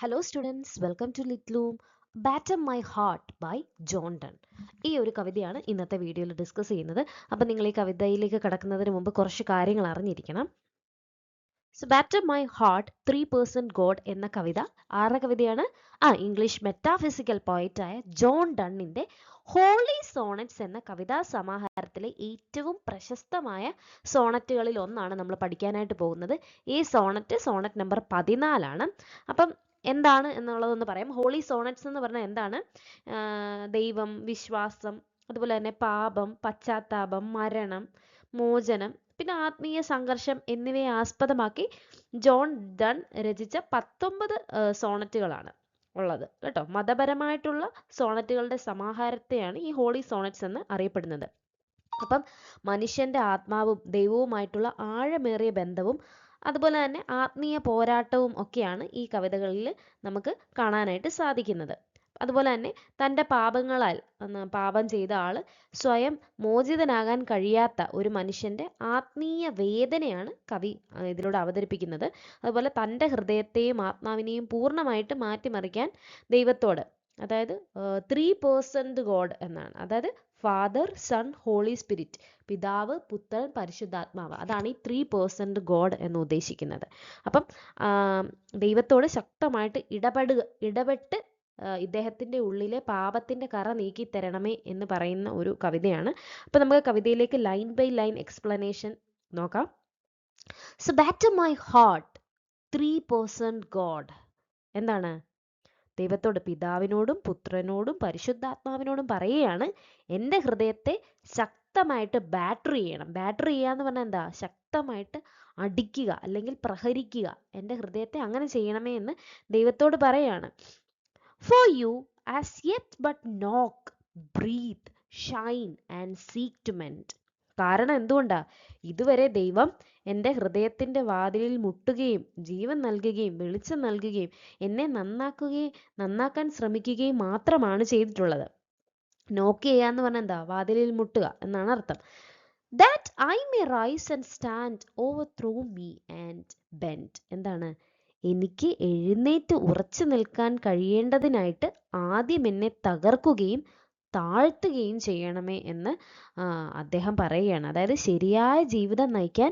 Hello students, welcome to Litloom. Batter my heart by John Donne. ഈ ഒരു കവിതയാണ് ഇന്നത്തെ വീഡിയോയിൽ ഡിസ്കസ് ചെയ്യുന്നത്. അപ്പം നിങ്ങൾ ഈ കവിതയിലേക്ക് കടക്കുന്നതിന് മുമ്പ് കുറച്ച് കാര്യങ്ങൾ അറിഞ്ഞിരിക്കണം. So batter my heart 3% God എന്ന കവിത ആരുടെ കവിതയാണ്? ഇംഗ്ലീഷ് മെറ്റാഫിസിക്കൽ പോയറ്റായ ജോൺ ഡണ്ണിന്റെ ഹോളി സോണറ്റ്സ് എന്ന കവിതാ സമാഹാരത്തിലെ ഏറ്റവും പ്രശസ്തമായ സോണറ്റുകളിൽ ഒന്നാണ് നമ്മൾ പഠിക്കാനായിട്ട് പോകുന്നത്. ഈ സോണറ്റ് നമ്പർ 14 അപ്പം എന്താണ് എന്നുള്ളതൊന്ന് പറയാം. ഹോളി സോണറ്റ്സ് എന്ന് പറഞ്ഞാൽ എന്താണ്? ദൈവം, വിശ്വാസം, അതുപോലെ തന്നെ പാപം, പശ്ചാത്താപം, മരണം, മോചനം, പിന്നെ ആത്മീയ സംഘർഷം എന്നിവയെ ആസ്പദമാക്കി ജോൺ ഡൺ രചിച്ച 19 സോണറ്റുകളാണ് ഉള്ളത് കേട്ടോ. മതപരമായിട്ടുള്ള സോണറ്റുകളുടെ സമാഹാരത്തെയാണ് ഈ ഹോളി സോണറ്റ്സ് എന്ന് അറിയപ്പെടുന്നത്. അപ്പം മനുഷ്യന്റെ ആത്മാവും ദൈവവുമായിട്ടുള്ള ആഴമേറിയ ബന്ധവും അതുപോലെ തന്നെ ആത്മീയ പോരാട്ടവും ഒക്കെയാണ് ഈ കവിതകളിൽ നമുക്ക് കാണാനായിട്ട് സാധിക്കുന്നത്. അതുപോലെ തന്നെ തൻ്റെ പാപങ്ങളാൽ പാപം ചെയ്ത ആള് സ്വയം മോചിതനാകാൻ കഴിയാത്ത ഒരു മനുഷ്യന്റെ ആത്മീയ വേദനയാണ് കവി ഇതിലൂടെ അവതരിപ്പിക്കുന്നത്. അതുപോലെ തൻ്റെ ഹൃദയത്തെയും ആത്മാവിനെയും പൂർണ്ണമായിട്ട് മാറ്റിമറിക്കാൻ ദൈവത്തോട്, അതായത് 3% ഗോഡ് എന്നാണ്, അതായത് ഫാദർ, സൺ, ഹോളി സ്പിരിറ്റ്, പിതാവ്, പുത്രൻ, പരിശുദ്ധാത്മാവ്, അതാണ് ഈ 3% ഗോഡ് എന്ന് ഉദ്ദേശിക്കുന്നത്. അപ്പം ദൈവത്തോട് ശക്തമായിട്ട് ഇടപെട്ട് ഇദ്ദേഹത്തിന്റെ ഉള്ളിലെ പാപത്തിന്റെ കറ നീക്കി തരണമേ എന്ന് പറയുന്ന ഒരു കവിതയാണ്. അപ്പൊ നമുക്ക് കവിതയിലേക്ക് ലൈൻ ബൈ ലൈൻ എക്സ്പ്ലനേഷൻ നോക്കാം. So batter my heart 3% God എന്താണ്? ദൈവത്തോട്, പിതാവിനോടും പുത്രനോടും പരിശുദ്ധാത്മാവിനോടും പറയുകയാണ്, എൻ്റെ ഹൃദയത്തെ ശക്തമായിട്ട് ബാറ്റർ ചെയ്യണം. ബാറ്റർ ചെയ്യാന്ന് പറഞ്ഞാൽ എന്താ? ശക്തമായിട്ട് അടിക്കുക അല്ലെങ്കിൽ പ്രഹരിക്കുക. എൻ്റെ ഹൃദയത്തെ അങ്ങനെ ചെയ്യണമേ എന്ന് ദൈവത്തോട് പറയാണ്. For you as yet but knock, breathe, shine and seek to mend. കാരണം എന്തുകൊണ്ടാ? ഇതുവരെ ദൈവം എൻ്റെ ഹൃദയത്തിൻ്റെ വാതിലിൽ മുട്ടുകയും ജീവൻ നൽകുകയും വെളിച്ചം നൽകുകയും എന്നെ നന്നാക്കാൻ ശ്രമിക്കുകയും മാത്രമാണ് ചെയ്തിട്ടുള്ളത്. നോക്ക് ചെയ്യാന്ന് പറഞ്ഞാൽ എന്താ? വാതിലിൽ മുട്ടുക എന്നാണ് അർത്ഥം. That I may rise and stand overthrow me and bend. എന്താണ്? എനിക്ക് എഴുന്നേറ്റ് ഉറച്ചു നിൽക്കാൻ കഴിയേണ്ടതിനായിട്ട് ആദ്യം എന്നെ തകർക്കുകയും താഴ്ത്തുകയും ചെയ്യണമേ എന്ന് അദ്ദേഹം പറയുകയാണ്. അതായത് ശരിയായ ജീവിതം നയിക്കാൻ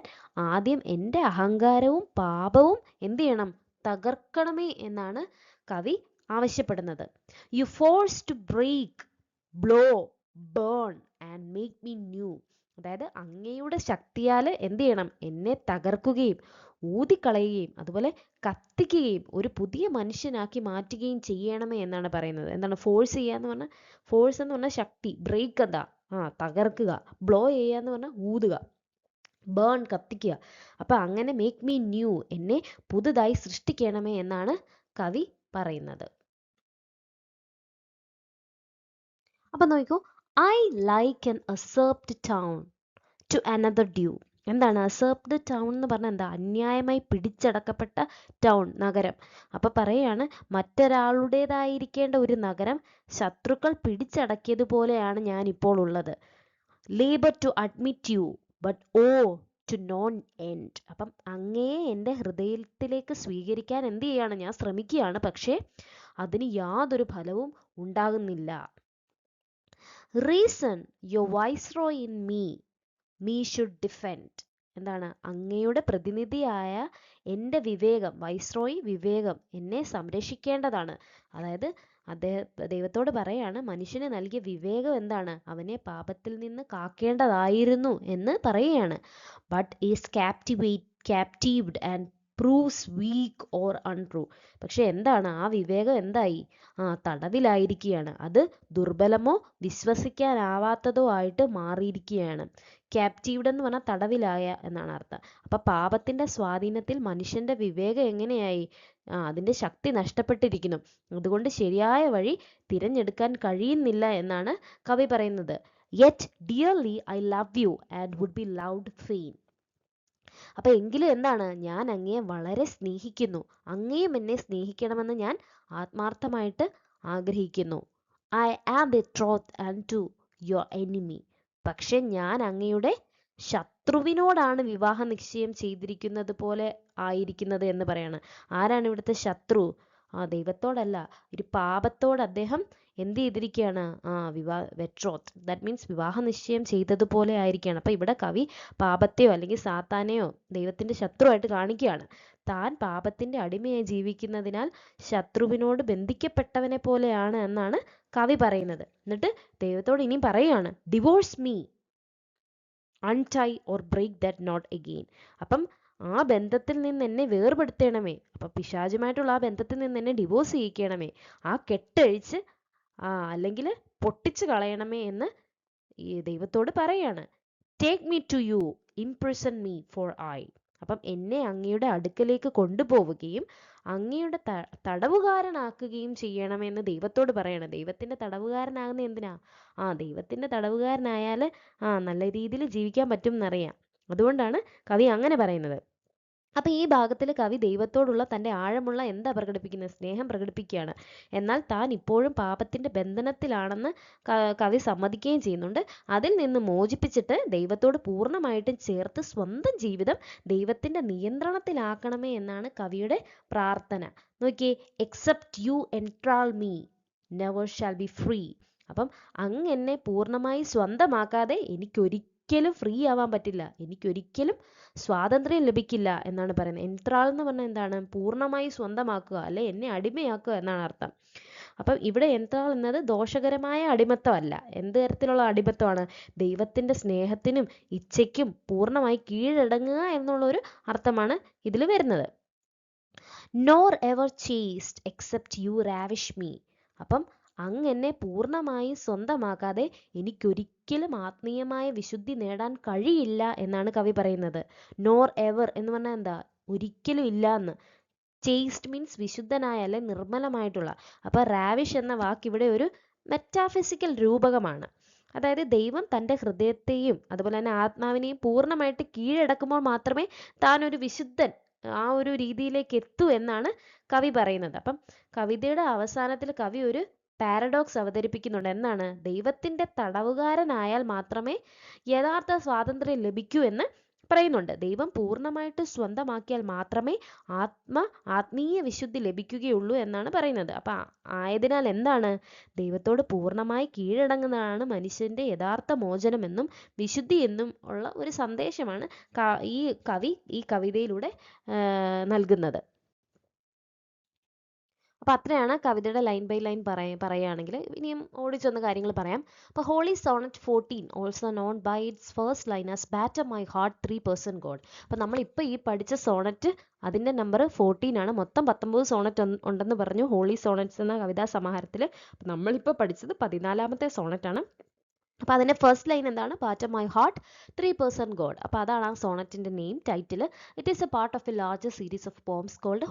ആദ്യം എൻ്റെ അഹങ്കാരവും പാപവും എന്ത് ചെയ്യണം? തകർക്കണമേ എന്നാണ് കവി ആവശ്യപ്പെടുന്നത്. You force to break, blow, burn and make me new. അതായത് അങ്ങയുടെ ശക്തിയാൽ എന്ത് ചെയ്യണം? എന്നെ തകർക്കുകയും ഊതിക്കളയുകയും അതുപോലെ കത്തിക്കുകയും ഒരു പുതിയ മനുഷ്യനാക്കി മാറ്റുകയും ചെയ്യണമേ എന്നാണ് പറയുന്നത്. എന്താണ് ഫോഴ്സ് ചെയ്യാന്ന് പറഞ്ഞാൽ? ഫോഴ്സ് എന്ന് പറഞ്ഞാൽ ശക്തി, ബ്രേക്ക് എന്താ? തകർക്കുക, ബ്ലോ ചെയ്യാന്ന് പറഞ്ഞാൽ ഊതുക, ബേൺ കത്തിക്കുക. അപ്പൊ അങ്ങനെ മേക്ക് മീ ന്യൂ, എന്നെ പുതുതായി സൃഷ്ടിക്കണമേ എന്നാണ് കവി പറയുന്നത്. അപ്പൊ നോക്കൂ, I like an usurped town to another due. എന്താണ് അസേർപ്ഡ് ടൗൺ എന്ന് പറഞ്ഞാൽ എന്താ? അന്യായമായി പിടിച്ചടക്കപ്പെട്ട ടൗൺ, നഗരം. അപ്പൊ പറയാണ്, മറ്റൊരാളുടേതായിരിക്കേണ്ട ഒരു നഗരം ശത്രുക്കൾ പിടിച്ചടക്കിയതുപോലെയാണ് ഞാൻ ഇപ്പോൾ ഉള്ളത്. Labour to admit you but oh to no end. അപ്പം അങ്ങയെ എൻ്റെ ഹൃദയത്തിലേക്ക് സ്വീകരിക്കാൻ എന്ത് ചെയ്യാണ്? ഞാൻ ശ്രമിക്കുകയാണ്, പക്ഷേ അതിന് യാതൊരു ഫലവും ഉണ്ടാകുന്നില്ല. Reason your viceroy in me should defend. എന്താണ്? അങ്ങയുടെ പ്രതിനിധിയായ എൻ്റെ വിവേകം, വൈസ്രോയി വിവേകം എന്നെ സംരക്ഷിക്കേണ്ടതാണ്. അതായത് ദൈവത്തോട് പറയാണ്, മനുഷ്യന് നൽകിയ വിവേകം എന്താണ്? അവനെ പാപത്തിൽ നിന്ന് കാക്കേണ്ടതായിരുന്നു എന്ന് പറയുകയാണ്. But is captivated and proves weak or untrue. പക്ഷെ എന്താണ്? ആ വിവേകം എന്തായി? തടവിലായിരിക്കുകയാണ്. അത് ദുർബലമോ വിശ്വസിക്കാനാവാത്തതോ ആയിട്ട് മാറിയിരിക്കുകയാണ്. ക്യാപ്റ്റീവ്ഡ് എന്ന് പറഞ്ഞാൽ തടവിലായ എന്നാണ് അർത്ഥം. അപ്പൊ പാപത്തിന്റെ സ്വാധീനത്തിൽ മനുഷ്യന്റെ വിവേകം എങ്ങനെയായി? അതിന്റെ ശക്തി നഷ്ടപ്പെട്ടിരിക്കുന്നു. അതുകൊണ്ട് ശരിയായ വഴി തിരഞ്ഞെടുക്കാൻ കഴിയുന്നില്ല എന്നാണ് കവി പറയുന്നത്. Yet dearly I love you and would be loved fain. അപ്പൊ എങ്കിലും എന്താണ്? ഞാൻ അങ്ങയെ വളരെ സ്നേഹിക്കുന്നു, അങ്ങയും എന്നെ സ്നേഹിക്കണമെന്ന് ഞാൻ ആത്മാർത്ഥമായിട്ട് ആഗ്രഹിക്കുന്നു. I am betrothed unto your enemy. പക്ഷെ ഞാൻ അങ്ങയുടെ ശത്രുവിനോടാണ് വിവാഹ നിശ്ചയം ചെയ്തിരിക്കുന്നത് പോലെ ആയിരിക്കുന്നത് എന്ന് പറയാണ്. ആരാണ് ഇവിടുത്തെ ശത്രു? ദൈവത്തോടല്ല, ഒരു പാപത്തോട് അദ്ദേഹം എന്ത് ചെയ്തിരിക്കുകയാണ്? വെട്രോത്ത്, ദാറ്റ് മീൻസ് വിവാഹ നിശ്ചയം ചെയ്തതുപോലെ ആയിരിക്കുകയാണ്. അപ്പൊ ഇവിടെ കവി പാപത്തെയോ അല്ലെങ്കിൽ സാത്താനെയോ ദൈവത്തിന്റെ ശത്രുവായിട്ട് കാണിക്കുകയാണ്. താൻ പാപത്തിന്റെ അടിമയായി ജീവിക്കുന്നതിനാൽ ശത്രുവിനോട് ബന്ധിക്കപ്പെട്ടവനെ പോലെയാണ് എന്നാണ് കവി പറയുന്നത്. എന്നിട്ട് ദൈവത്തോട് ഇനിയും പറയുകയാണ്, divorce me, untie or break that knot again. അപ്പം ആ ബന്ധത്തിൽ നിന്ന് എന്നെ വേർപെടുത്തണമേ, അപ്പൊ പിശാചുമായിട്ടുള്ള ആ ബന്ധത്തിൽ നിന്ന് എന്നെ ഡിവോഴ്സ് ചെയ്യിക്കണമേ, ആ കെട്ടഴിച്ച് അല്ലെങ്കിൽ പൊട്ടിച്ചു കളയണമേ എന്ന് ഈ ദൈവത്തോട് പറയാണ്. Take me to you, imprison me for I. അപ്പം എന്നെ അങ്ങയുടെ അടുക്കലേക്ക് കൊണ്ടുപോവുകയും അങ്ങയുടെ തടവുകാരനാക്കുകയും ചെയ്യണമെന്ന് ദൈവത്തോട് പറയണം. ദൈവത്തിന്റെ തടവുകാരനാകുന്ന എന്തിനാ? ദൈവത്തിന്റെ തടവുകാരനായാൽ നല്ല രീതിയിൽ ജീവിക്കാൻ പറ്റും എന്നറിയാം. അതുകൊണ്ടാണ് കവി അങ്ങനെ പറയുന്നത്. അപ്പൊ ഈ ഭാഗത്തിൽ കവി ദൈവത്തോടുള്ള തന്റെ ആഴമുള്ള എന്താ പ്രകടിപ്പിക്കുന്നത്? സ്നേഹം പ്രകടിപ്പിക്കുകയാണ്. എന്നാൽ താൻ ഇപ്പോഴും പാപത്തിന്റെ ബന്ധനത്തിലാണെന്ന് കവി സമ്മതിക്കുകയും ചെയ്യുന്നുണ്ട്. അതിൽ നിന്ന് മോചിപ്പിച്ചിട്ട് ദൈവത്തോട് പൂർണ്ണമായിട്ടും ചേർത്ത് സ്വന്തം ജീവിതം ദൈവത്തിന്റെ നിയന്ത്രണത്തിലാക്കണമേ എന്നാണ് കവിയുടെ പ്രാർത്ഥന. നോക്കിയേ, except you enthrall me never shall be free. അപ്പം അങ്ങ് എന്നെ പൂർണ്ണമായി സ്വന്തമാക്കാതെ എനിക്കൊരിക്കലും ഫ്രീ ആവാൻ പറ്റില്ല, എനിക്കൊരിക്കലും സ്വാതന്ത്ര്യം ലഭിക്കില്ല എന്നാണ് പറയുന്നത്. എൻത്രാൾ എന്ന് പറഞ്ഞാൽ എന്താണ്? പൂർണ്ണമായി സ്വന്തമാക്കുക, അല്ലെ എന്നെ അടിമയാക്കുക എന്നാണ് അർത്ഥം. അപ്പം ഇവിടെ എൻത്രാൾ എന്നത് ദോഷകരമായ അടിമത്തമല്ല. എന്ത് തരത്തിലുള്ള അടിമത്തമാണ്? ദൈവത്തിന്റെ സ്നേഹത്തിനും ഇച്ഛയ്ക്കും പൂർണ്ണമായി കീഴടങ്ങുക എന്നുള്ള ഒരു അർത്ഥമാണ് ഇതിൽ വരുന്നത്. Nor ever chaste except you ravish me. അപ്പം അങ്ങ് എന്നെ പൂർണ്ണമായി സ്വന്തമാക്കാതെ എനിക്കൊരിക്കലും ആത്മീയമായ വിശുദ്ധി നേടാൻ കഴിയില്ല എന്നാണ് കവി പറയുന്നത്. നോർ എവർ എന്ന് പറഞ്ഞാൽ എന്താ? ഒരിക്കലും ഇല്ല എന്ന്. ചേസ്റ്റ് മീൻസ് വിശുദ്ധനായ, അല്ലെ നിർമ്മലമായിട്ടുള്ള. അപ്പൊ റാവിഷ് എന്ന വാക്ക് ഇവിടെ ഒരു മെറ്റാഫിസിക്കൽ രൂപകമാണ്. അതായത് ദൈവം തൻ്റെ ഹൃദയത്തെയും അതുപോലെ തന്നെ ആത്മാവിനെയും പൂർണ്ണമായിട്ട് കീഴടക്കുമ്പോൾ മാത്രമേ താൻ ഒരു വിശുദ്ധൻ ആ ഒരു രീതിയിലേക്ക് എത്തൂ എന്നാണ് കവി പറയുന്നത്. അപ്പം കവിതയുടെ അവസാനത്തിൽ കവി ഒരു പാരഡോക്സ് അവതരിപ്പിക്കുന്നുണ്ട്. എന്താണ്? ദൈവത്തിന്റെ തടവുകാരനായാൽ മാത്രമേ യഥാർത്ഥ സ്വാതന്ത്ര്യം ലഭിക്കൂ എന്ന് പറയുന്നുണ്ട്. ദൈവം പൂർണ്ണമായിട്ട് സ്വന്തമാക്കിയാൽ മാത്രമേ ആത്മീയ വിശുദ്ധി ലഭിക്കുകയുള്ളൂ എന്നാണ് പറയുന്നത്. അപ്പൊ ആയതിനാൽ എന്താണ്? ദൈവത്തോട് പൂർണ്ണമായി കീഴടങ്ങുന്നതാണ് മനുഷ്യന്റെ യഥാർത്ഥ മോചനമെന്നും വിശുദ്ധി എന്നും ഉള്ള ഒരു സന്ദേശമാണ് ഈ കവി ഈ കവിതയിലൂടെ നൽകുന്നത്. അപ്പൊ അത്രയാണ് കവിതയുടെ ലൈൻ ബൈ ലൈൻ പറയുകയാണെങ്കിൽ. ഇനിയും ഓടിച്ചൊന്ന് കാര്യങ്ങൾ പറയാം. അപ്പോൾ holy sonnet 14 also known by its first line as batter my heart 3% God. അപ്പോൾ നമ്മളിപ്പോൾ ഈ പഠിച്ച സോണറ്റ് അതിൻ്റെ നമ്പർ 14 ആണ്. മൊത്തം 19 സോണറ്റ് ഉണ്ടെന്ന് പറഞ്ഞു ഹോളി സോണറ്റ്സ് എന്ന കവിതാ സമാഹാരത്തിൽ. നമ്മളിപ്പോൾ പഠിച്ചത് 14ാമത്തെ സോണറ്റ് ആണ്. അപ്പോൾ അതിൻ്റെ ഫസ്റ്റ് ലൈൻ എന്താണ്? Part of my heart 3% God. അപ്പോൾ അതാണ് ആ സോണറ്റിൻ്റെ name, title. It is a part of a larger series of poems called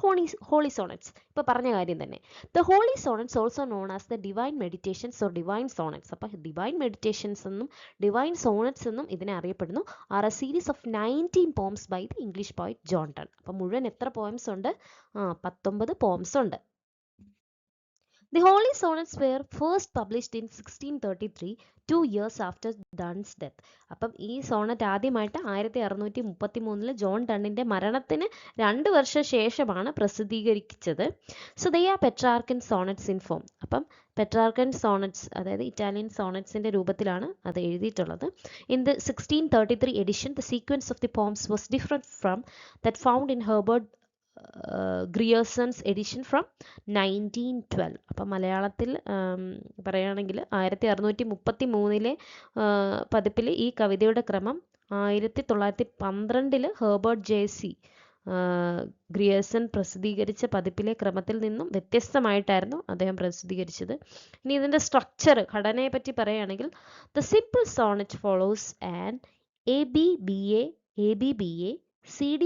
holy sonnets. ഇപ്പോൾ പറഞ്ഞ കാര്യം തന്നെ. The holy sonnets also known as the divine meditations or divine sonnets. അപ്പോൾ divine meditations എന്നും ഡിവൈൻ സോണറ്റ്സ് എന്നും ഇതിനെ അറിയപ്പെടുന്നു. Are a series of 19 poems by the English poet John Donne. അപ്പോൾ മുഴുവൻ എത്ര പോയംസ് ഉണ്ട്? 19 പോംസ് ഉണ്ട്. The Holy Sonnets were first published in 1633, 2 years after Dunn's death. അപ്പം ഈ സോണറ്റ് ആദ്യമായിട്ട് 1633 ജോൺ ഡണ്ണിന്റെ മരണത്തിന് 2 വർഷം ശേഷമാണ് പ്രസിദ്ധീകരിച്ചത്. So they are Petrarchan sonnets in form. അപ്പം പെട്രാർക്കൻ സോണറ്റ്സ്, അതായത് ഇറ്റാലിയൻ സോണറ്റ്സിന്റെ രൂപത്തിലാണ് അത് എഴുതിയിട്ടുള്ളത്. In the 1633 edition the sequence of the poems was different from that found in Herbert Grierson's edition from 1912. അപ്പം മലയാളത്തിൽ പറയുകയാണെങ്കിൽ 1633 പതിപ്പിൽ ഈ കവിതയുടെ ക്രമം 1912 ഹെർബർട്ട് ജെ.സി. ഗ്രിയേഴ്സൺ പ്രസിദ്ധീകരിച്ച പതിപ്പിലെ ക്രമത്തിൽ നിന്നും വ്യത്യസ്തമായിട്ടായിരുന്നു അദ്ദേഹം പ്രസിദ്ധീകരിച്ചത്. ഇനി ഇതിൻ്റെ സ്ട്രക്ചർ, ഘടനയെ പറ്റി പറയുകയാണെങ്കിൽ, the simple sonnet follows an ABBA CD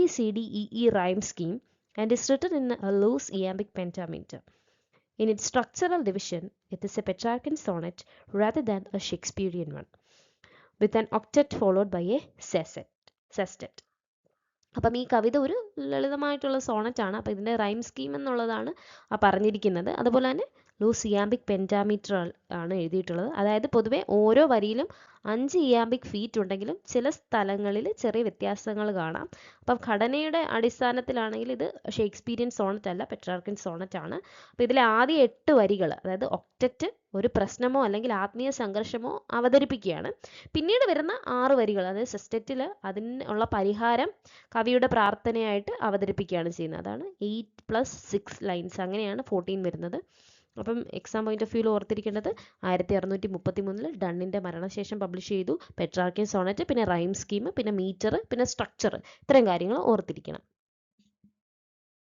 rhyme scheme and is written in a loose iambic pentameter. In its structural division, it is a Petrarchan sonnet rather than a Shakespearean one, with an octet followed by a sestet. അപ്പം ഈ കവിത ഒരു ലളിതമായിട്ടുള്ള Sonet ആണ്. അപ്പോൾ ഇതിൻ്റെ rhyme scheme എന്നുള്ളതാണ് പറഞ്ഞിരിക്കുന്നത്. അതുപോലെ തന്നെ ലൂസ് ഇയാമ്പിക് പെൻറ്റാമീറ്റർ ആണ് എഴുതിയിട്ടുള്ളത്. അതായത് പൊതുവെ ഓരോ വരിയിലും 5 ഇയാമ്പിക് ഫീറ്റ് ഉണ്ടെങ്കിലും ചില സ്ഥലങ്ങളിൽ ചെറിയ വ്യത്യാസങ്ങൾ കാണാം. അപ്പം ഘടനയുടെ അടിസ്ഥാനത്തിലാണെങ്കിൽ ഇത് ഷേക്സ്പീരിയൻ സോണറ്റ് അല്ല, പെട്രാർക്കൻ സോണറ്റ് ആണ്. അപ്പോൾ ഇതിലെ ആദ്യ 8 വരികൾ, അതായത് ഒക്ടറ്റ്, ഒരു പ്രശ്നമോ അല്ലെങ്കിൽ ആത്മീയ സംഘർഷമോ അവതരിപ്പിക്കുകയാണ്. പിന്നീട് വരുന്ന 6 വരികൾ, അതായത് സെസ്റ്ററ്റിൽ അതിനുള്ള പരിഹാരം കവിയുടെ പ്രാർത്ഥനയായിട്ട് അവതരിപ്പിക്കുകയാണ് ചെയ്യുന്നത്. അതാണ് 8+6 ലൈൻസ്, അങ്ങനെയാണ് 14 വരുന്നത്. അപ്പം എക്സാം പോയിന്റ് ഓഫ് വ്യൂവിൽ ഓർത്തിരിക്കേണ്ടത് 1633 ഡണ്ണിൻ്റെ മരണശേഷം പബ്ലിഷ് ചെയ്തു പെട്രാർക്കൻ സോണറ്റ്, പിന്നെ റൈം സ്കീം, പിന്നെ മീറ്റർ, പിന്നെ സ്ട്രക്ചർ, ഇത്രയും കാര്യങ്ങൾ ഓർത്തിരിക്കണം.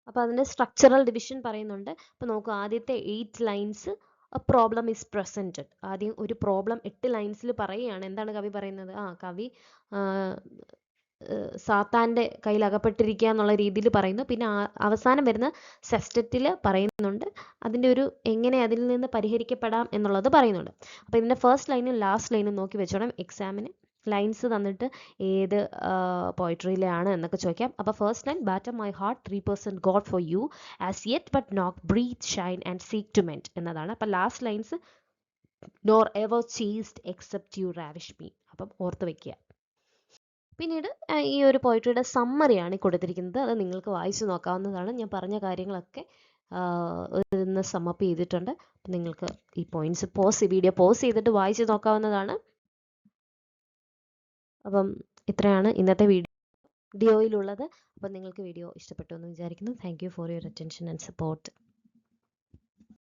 അപ്പോൾ അതിൻ്റെ സ്ട്രക്ചറൽ ഡിവിഷൻ പറയുന്നുണ്ട്. അപ്പോൾ നോക്കൂ, ആദ്യത്തെ 8 lines A problem is presented. ആദ്യം ഒരു പ്രോബ്ലം 8 ലൈൻസിൽ പറയുകയാണ്. എന്താണ് കവി പറയുന്നത്? കവി സാത്താൻ്റെ കയ്യിൽ അകപ്പെട്ടിരിക്കുക എന്നുള്ള രീതിയിൽ പറയുന്നു. പിന്നെ അവസാനം വരുന്ന സെസ്റ്ററ്റിൽ പറയുന്നുണ്ട് അതിൻ്റെ ഒരു എങ്ങനെ അതിൽ നിന്ന് പരിഹരിക്കപ്പെടാം എന്നുള്ളത് പറയുന്നുണ്ട്. അപ്പോൾ ഇതിൻ്റെ ഫസ്റ്റ് ലൈനും ലാസ്റ്റ് ലൈനും നോക്കി വെച്ചോണം. എക്സാമിന് ലൈൻസ് തന്നിട്ട് ഏത് പോയിട്രിയിലാണ് എന്നൊക്കെ ചോദിക്കാം. അപ്പോൾ first line, batter my heart 3% God for you as yet but not breathe shine and seek to mend എന്നതാണ്. അപ്പോൾ last lines nor ever chaste except you ravish me. അപ്പം ഓർത്ത് വെക്കുക. പിന്നീട് ഈ ഒരു പോയിട്രിയുടെ സമ്മറിയാണ് കൊടുത്തിരിക്കുന്നത്. അത് നിങ്ങൾക്ക് വായിച്ചു നോക്കാവുന്നതാണ്. ഞാൻ പറഞ്ഞ കാര്യങ്ങളൊക്കെ ഒന്ന് സമ്മപ്പ് ചെയ്തിട്ടുണ്ട്. അപ്പം നിങ്ങൾക്ക് ഈ പോയിന്റ്സ് വീഡിയോ പോസ് ചെയ്തിട്ട് വായിച്ചു നോക്കാവുന്നതാണ്. അപ്പം ഇത്രയാണ് ഇന്നത്തെ വീഡിയോയിലുള്ളത്. അപ്പം നിങ്ങൾക്ക് വീഡിയോ ഇഷ്ടപ്പെട്ടു എന്ന് വിചാരിക്കുന്നു. Thank you for your attention and support.